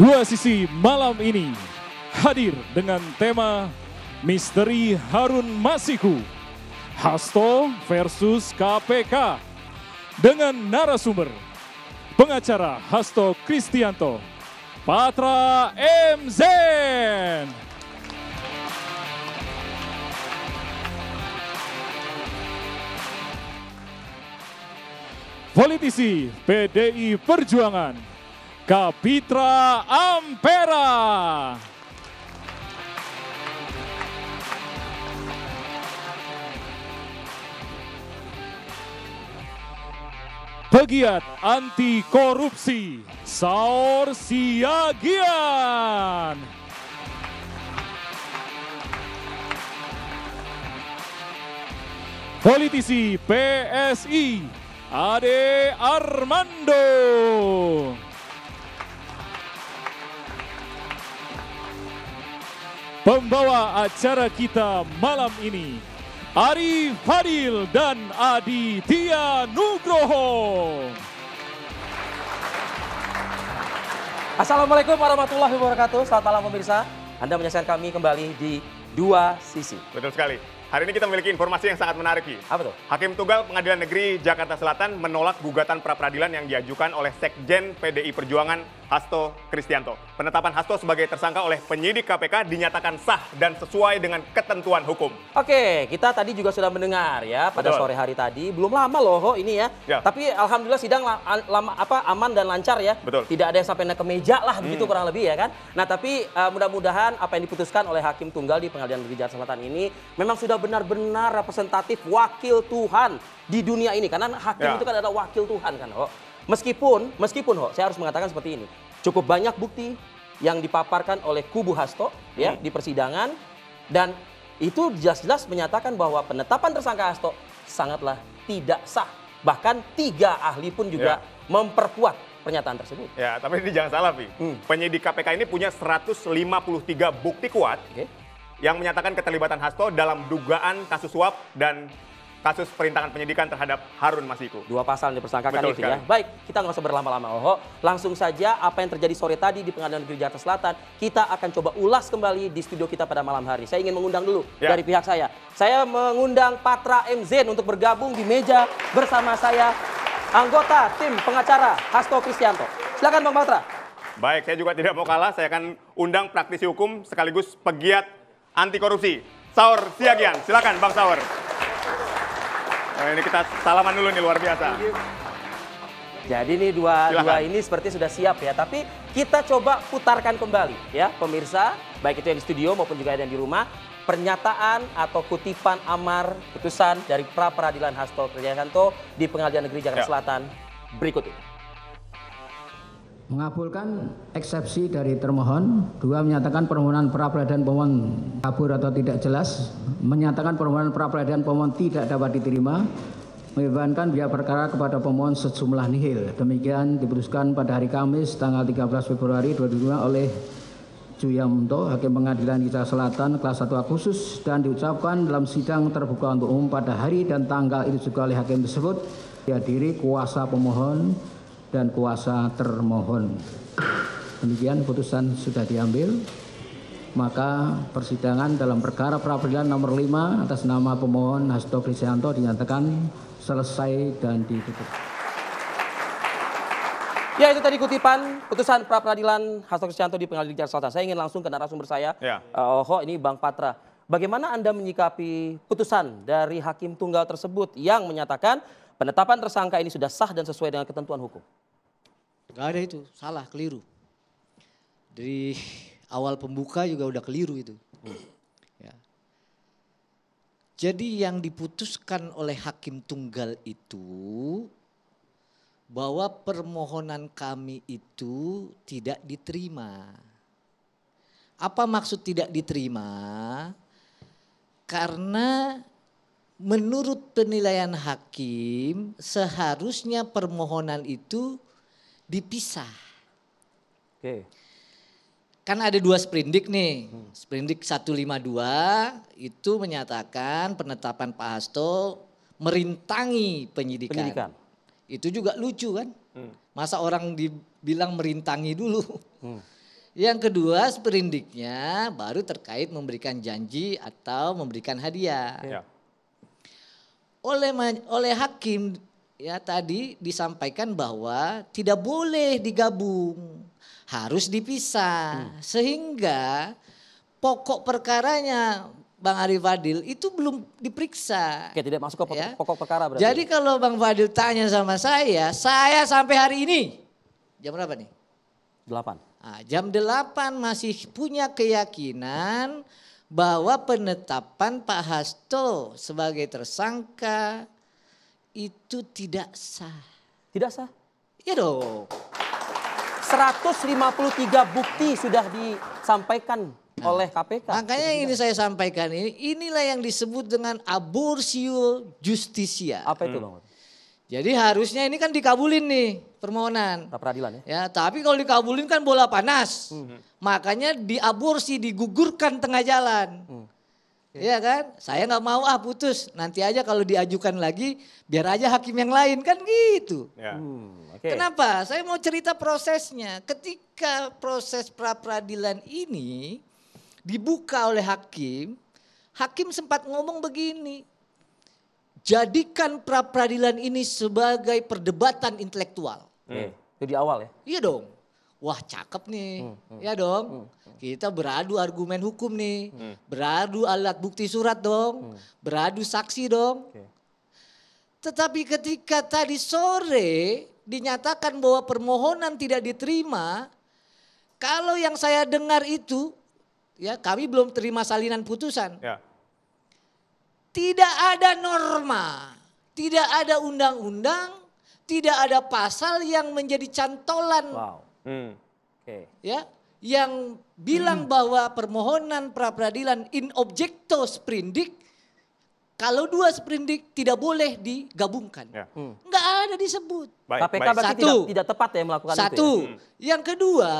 Dua sisi malam ini hadir dengan tema Misteri Harun Masiku, Hasto versus KPK, dengan narasumber pengacara Hasto Kristianto, Patra MZ. Politisi PDI Perjuangan, Kapitra Ampera. Pegiat anti korupsi, Saur Siagian. Politisi PSI, Ade Armando. Pembawa acara kita malam ini, Ari Fadil dan Aditya Nugroho. Assalamualaikum warahmatullahi wabarakatuh. Selamat malam pemirsa. Anda menyaksikan kami kembali di Dua Sisi. Betul sekali. Hari ini kita memiliki informasi yang sangat menarik. Apa tuh? Hakim Tunggal Pengadilan Negeri Jakarta Selatan menolak gugatan pra-peradilan yang diajukan oleh Sekjen PDI Perjuangan Hasto Kristianto. Penetapan Hasto sebagai tersangka oleh penyidik KPK dinyatakan sah dan sesuai dengan ketentuan hukum. Oke, kita tadi juga sudah mendengar ya pada sore hari tadi. Belum lama loh ini ya. Tapi alhamdulillah sidang aman dan lancar ya. Betul. Tidak ada yang sampai naik ke meja lah begitu kurang lebih ya kan. Nah tapi mudah-mudahan apa yang diputuskan oleh Hakim Tunggal di Pengadilan Negeri Jakarta Selatan ini memang sudah benar-benar representatif wakil Tuhan di dunia ini. Karena hakim itu kan adalah wakil Tuhan kan, Ho. Meskipun Ho, saya harus mengatakan seperti ini. Cukup banyak bukti yang dipaparkan oleh kubu Hasto ya di persidangan, dan itu jelas-jelas menyatakan bahwa penetapan tersangka Hasto sangatlah tidak sah. Bahkan 3 ahli pun juga memperkuat pernyataan tersebut. Ya, tapi ini jangan salah, Vi. Penyidik KPK ini punya 153 bukti kuat yang menyatakan keterlibatan Hasto dalam dugaan kasus suap dan kasus perintangan penyidikan terhadap Harun Masiku. 2 pasal yang dipersangkakan Betul itu ya. Baik, kita nggak usah berlama-lama, Oho. Langsung saja apa yang terjadi sore tadi di Pengadilan Negeri Jakarta Selatan, kita akan coba ulas kembali di studio kita pada malam hari. Saya ingin mengundang dulu dari pihak saya. Saya mengundang Patra MZ untuk bergabung di meja bersama saya, anggota tim pengacara Hasto Kristianto. Silakan Bang Patra. Baik, saya juga tidak mau kalah. Saya akan undang praktisi hukum sekaligus pegiat anti korupsi, Saur Siagian. Silakan Bang Saur. Nah, ini kita salaman dulu nih, luar biasa. Jadi ini dua ini seperti sudah siap ya. Tapi kita coba putarkan kembali ya pemirsa, baik itu yang di studio maupun juga yang di rumah, pernyataan atau kutipan amar putusan dari pra peradilan Hasto Kristianto di Pengadilan Negeri Jakarta Selatan berikut ini. Mengabulkan eksepsi dari termohon. 2, menyatakan permohonan pra-peradilan pemohon kabur atau tidak jelas. Menyatakan permohonan pra-peradilan pemohon tidak dapat diterima. Membebankan biaya perkara kepada pemohon sejumlah nihil. Demikian diputuskan pada hari Kamis tanggal 13 Februari 2022 oleh Juyamunto, Hakim Pengadilan Negeri Jakarta Selatan kelas 1A khusus, dan diucapkan dalam sidang terbuka untuk umum pada hari dan tanggal itu juga oleh hakim tersebut dihadiri kuasa pemohon dan kuasa termohon. Demikian putusan sudah diambil. Maka persidangan dalam perkara pra-peradilan nomor 5 atas nama pemohon Hasto Kristianto dinyatakan selesai dan ditutup. Ya, itu tadi kutipan putusan pra-peradilan Hasto Kristianto di Pengadilan Negeri Jakarta Selatan. Saya ingin langsung ke narasumber saya. Ini Bang Patra. Bagaimana Anda menyikapi putusan dari Hakim Tunggal tersebut yang menyatakan penetapan tersangka ini sudah sah dan sesuai dengan ketentuan hukum? Gak ada itu, salah, keliru. Dari awal pembuka juga udah keliru itu. Ya. Jadi yang diputuskan oleh Hakim Tunggal itu bahwa permohonan kami itu tidak diterima. Apa maksud tidak diterima? Karena menurut penilaian hakim seharusnya permohonan itu dipisah. Kan ada 2 sprindik nih. Sprindik 152 itu menyatakan penetapan Pak Hasto merintangi penyidikan. Itu juga lucu kan. Masa orang dibilang merintangi dulu. Yang kedua, sprindiknya baru terkait memberikan janji atau memberikan hadiah. Ya. Oleh hakim ya tadi disampaikan bahwa tidak boleh digabung, harus dipisah. Sehingga pokok perkaranya Bang Arif Fadil itu belum diperiksa. Oke, tidak masuk ke Ya. pokok perkara berarti. Jadi kalau Bang Fadil tanya sama saya sampai hari ini jam berapa nih? 8. Nah, jam 8 masih punya keyakinan bahwa penetapan Pak Hasto sebagai tersangka itu tidak sah. Tidak sah. Iya dong. 153 bukti sudah disampaikan oleh KPK. Makanya ini saya sampaikan inilah yang disebut dengan abortio justisia. Apa itu Bang? Jadi harusnya ini kan dikabulin nih permohonan. Pra peradilan ya? Ya, tapi kalau dikabulin kan bola panas. Makanya diaborsi, digugurkan tengah jalan. Iya kan? Saya nggak mau putus. Nanti aja kalau diajukan lagi biar aja hakim yang lain kan gitu. Ya. Oke. Kenapa? Saya mau cerita prosesnya. Ketika proses pra peradilan ini dibuka oleh hakim, hakim sempat ngomong begini. Jadikan pra peradilan ini sebagai perdebatan intelektual. Oke. Itu di awal ya? Iya dong. Wah cakep nih. Ya dong. Kita beradu argumen hukum nih. Beradu alat bukti surat dong. Beradu saksi dong. Oke. Tetapi ketika tadi sore dinyatakan bahwa permohonan tidak diterima. Kalau yang saya dengar itu, ya kami belum terima salinan putusan. Ya. Tidak ada norma, tidak ada undang-undang, tidak ada pasal yang menjadi cantolan. Wow. Oke. Ya, yang bilang bahwa permohonan pra peradilan in objecto sprindik, kalau dua sprindik tidak boleh digabungkan. Ya. Enggak ada disebut. Baik, KPK baik. berarti Satu. tidak tepat ya melakukan itu Satu. ya? Yang kedua,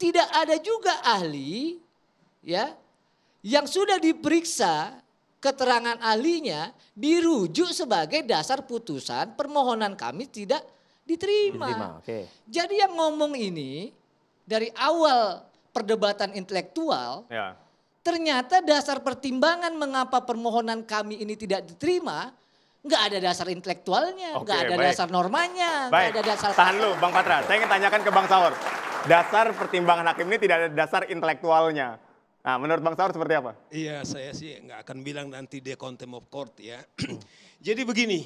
tidak ada juga ahli ya yang sudah diperiksa keterangan ahlinya dirujuk sebagai dasar putusan permohonan kami tidak diterima. Diterima, oke. Jadi yang ngomong ini dari awal perdebatan intelektual Ya. ternyata dasar pertimbangan mengapa permohonan kami ini tidak diterima nggak ada dasar intelektualnya, Oke, nggak ada baik. dasar normanya, nggak Baik, ada dasar. tahan dulu Bang Patra. Saya ingin tanyakan ke Bang Saur. Dasar pertimbangan hakim ini tidak ada dasar intelektualnya. Nah, menurut Bang Saur seperti apa? Iya, saya sih nggak akan bilang nanti dia contempt of court ya. Jadi begini,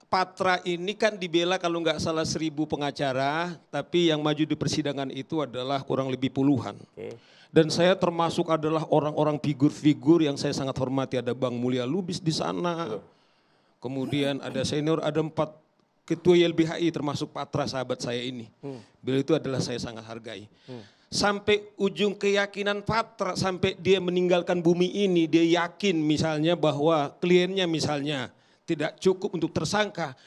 Patra ini kan dibela kalau nggak salah 1.000 pengacara, tapi yang maju di persidangan itu adalah kurang lebih puluhan. Oke. Dan saya termasuk adalah orang-orang figur-figur yang saya sangat hormati. Ada Bang Mulia Lubis di sana, kemudian ada senior, ada 4 ketua YLBHI termasuk Patra sahabat saya ini. Beliau itu adalah saya sangat hargai. Sampai ujung keyakinan Patra, sampai dia meninggalkan bumi ini, dia yakin misalnya bahwa kliennya misalnya tidak cukup untuk tersangka.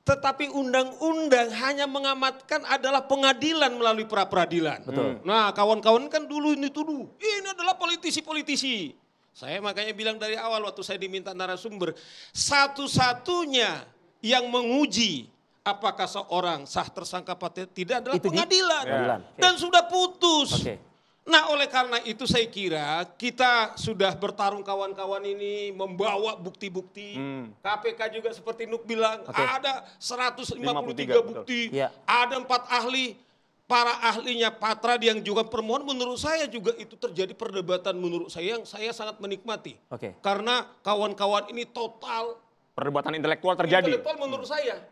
Tetapi undang-undang hanya mengamatkan adalah pengadilan melalui pra-peradilan. Betul. Nah kawan-kawan kan dulu ini tuduh, ini adalah politisi-politisi. Saya makanya bilang dari awal waktu saya diminta narasumber, satu-satunya yang menguji apakah seorang sah tersangka atau tidak adalah Itu di pengadilan. pengadilan. Oke. Dan sudah putus. Oke. Nah oleh karena itu saya kira kita sudah bertarung kawan-kawan ini membawa bukti-bukti. KPK juga seperti Nuk bilang ada 153 bukti, Iya. ada 4 ahli. Para ahlinya Patra yang juga permohon menurut saya juga itu terjadi perdebatan menurut saya yang saya sangat menikmati. Oke. Karena kawan-kawan ini total Perdebatan intelektual terjadi. intelektual menurut saya.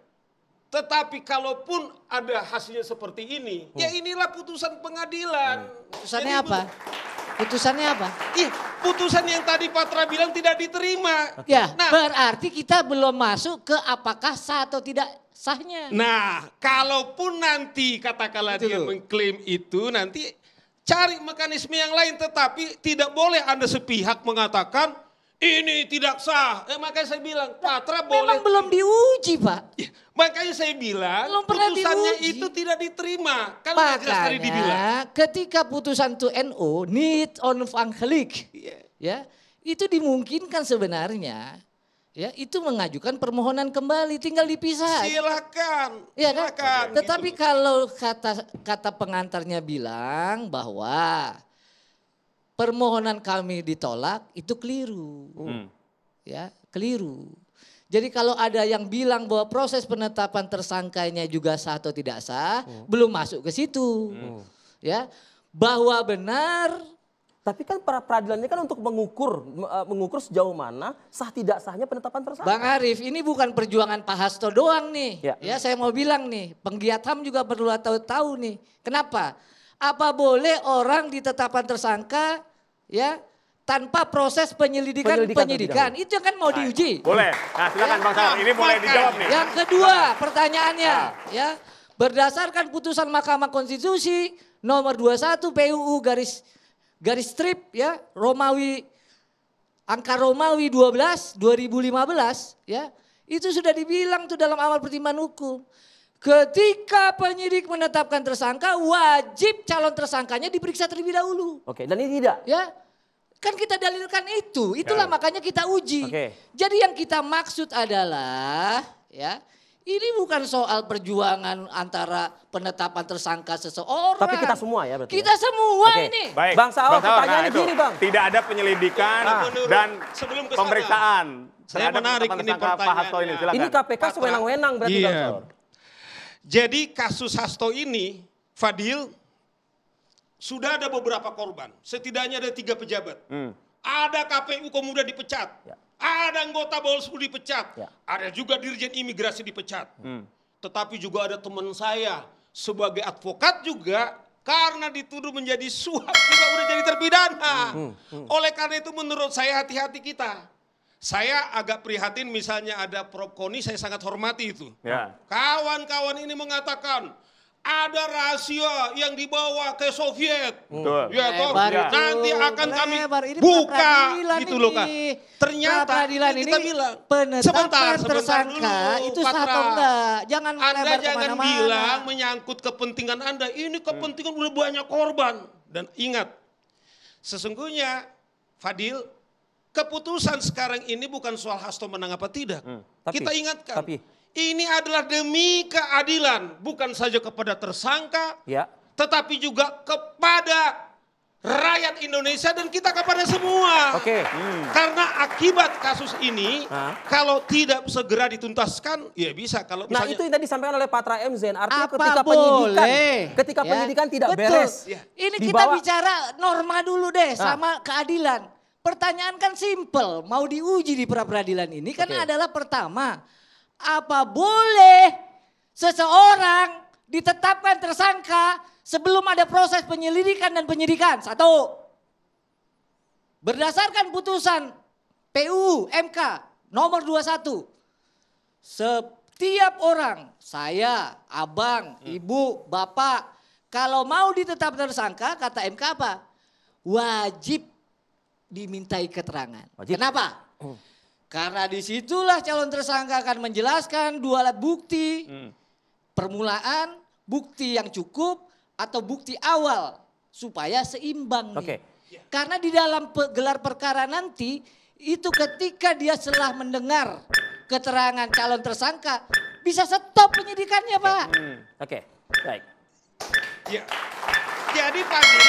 Tetapi kalaupun ada hasilnya seperti ini, ya inilah putusan pengadilan. Putusannya Jadi apa? Putusannya apa? Ih, putusan yang tadi Patra bilang tidak diterima. Ya, Nah, berarti kita belum masuk ke apakah sah atau tidak sahnya. nah, kalaupun nanti katakanlah Itu dia loh. mengklaim itu, nanti cari mekanisme yang lain. Tetapi tidak boleh Anda sepihak mengatakan ini tidak sah. Makanya saya bilang Patra boleh. Memang belum diuji, Pak. Ya, makanya saya bilang Belum pernah putusannya diuji. itu tidak diterima. Kan udah jelas tadi dibilang. Makanya ketika putusan tu NO, need on van Gelijk, Iya. ya, itu dimungkinkan sebenarnya ya itu mengajukan permohonan kembali, tinggal dipisah. Silakan. Iya kan? Silakan. Tetapi gitu. kalau kata pengantarnya bilang bahwa permohonan kami ditolak, itu keliru. Ya, keliru. Jadi kalau ada yang bilang bahwa proses penetapan tersangkanya juga sah atau tidak sah, belum masuk ke situ. Ya, bahwa benar. Tapi kan para peradilan ini kan untuk mengukur sejauh mana sah tidak sahnya penetapan tersangka. Bang Arief, ini bukan perjuangan Pak Hasto doang nih. Ya. Ya, saya mau bilang nih, penggiat HAM juga perlu tahu nih. Kenapa? Apa boleh orang ditetapkan tersangka ya tanpa proses penyidikan? Itu kan mau diuji. Boleh. Nah, silakan Bang Saur. Ini boleh dijawab nih. Yang kedua, pertanyaannya ya, berdasarkan putusan Mahkamah Konstitusi nomor 21 PUU garis strip ya angka Romawi 12 2015 ya, itu sudah dibilang tuh dalam amal pertimbangan hukum. Ketika penyidik menetapkan tersangka, wajib calon tersangkanya diperiksa terlebih dahulu. Oke, dan ini tidak. Ya, kan kita dalilkan itu. Itulah makanya kita uji. Jadi yang kita maksud adalah ya, ini bukan soal perjuangan antara penetapan tersangka seseorang. Tapi kita semua ya berarti. Kita semua ini. Baik. Bang Saur, pertanyaannya gini Bang. Tidak ada penyelidikan dan sebelum ke sana, pemeriksaan. saya menarik ini Pak Hasto ini. Silakan. Ini KPK sewenang-wenang berarti Bang Iya. Saur. Jadi kasus Hasto ini, Fadil, sudah ada beberapa korban. Setidaknya ada 3 pejabat. Ada KPU kemudian dipecat. Ya. Ada anggota Bawaslu dipecat. Ya. Ada juga Dirjen Imigrasi dipecat. Tetapi juga ada teman saya sebagai advokat juga karena dituduh menjadi suap juga udah jadi terpidana. Oleh karena itu menurut saya hati-hati kita. Saya agak prihatin misalnya ada Prof. Koni, saya sangat hormati itu. Ya. Kawan-kawan ini mengatakan ada rahasia yang dibawa ke Soviet. Betul. Ya toh, Lebar itu. nanti akan kami Lebar. Ini buka pra-peradilan gitu loh Kak. ini. Ternyata Pra-peradilan kita ini bilang penetapan sebentar tersangka dulu, itu sah Patra. atau enggak. Jangan Anda melebar jangan kemana-mana. bilang menyangkut kepentingan Anda. Ini kepentingan udah banyak korban. Dan ingat, sesungguhnya Fadil, keputusan sekarang ini bukan soal Hasto menang apa tidak. Tapi- Kita ingatkan, tapi- ini adalah demi keadilan. Bukan saja kepada tersangka, Ya. tetapi juga kepada rakyat Indonesia dan kita kepada semua. Oke. Karena akibat kasus ini, kalau tidak segera dituntaskan, ya bisa. Kalau Nah misalnya, itu yang tadi disampaikan oleh Patra M. Zen. Artinya Apa ketika boleh? ketika Ya. penyidikan tidak Betul. beres. Ini kita dibawa- bicara norma dulu deh sama keadilan. Pertanyaan kan simple, mau diuji di pra-peradilan ini kan adalah pertama, apa boleh seseorang ditetapkan tersangka sebelum ada proses penyelidikan dan penyidikan? 1. Berdasarkan putusan PUU MK nomor 21, setiap orang, saya, abang, ibu, bapak, kalau mau ditetapkan tersangka, kata MK apa? Wajib dimintai keterangan. Wajib. Kenapa? Karena disitulah calon tersangka akan menjelaskan 2 alat bukti, permulaan, bukti yang cukup, atau bukti awal supaya seimbang. Oke. Karena di dalam gelar perkara nanti, itu ketika dia setelah mendengar keterangan calon tersangka, bisa stop penyidikannya Pak. Oke, baik. ya. Jadi Fadil,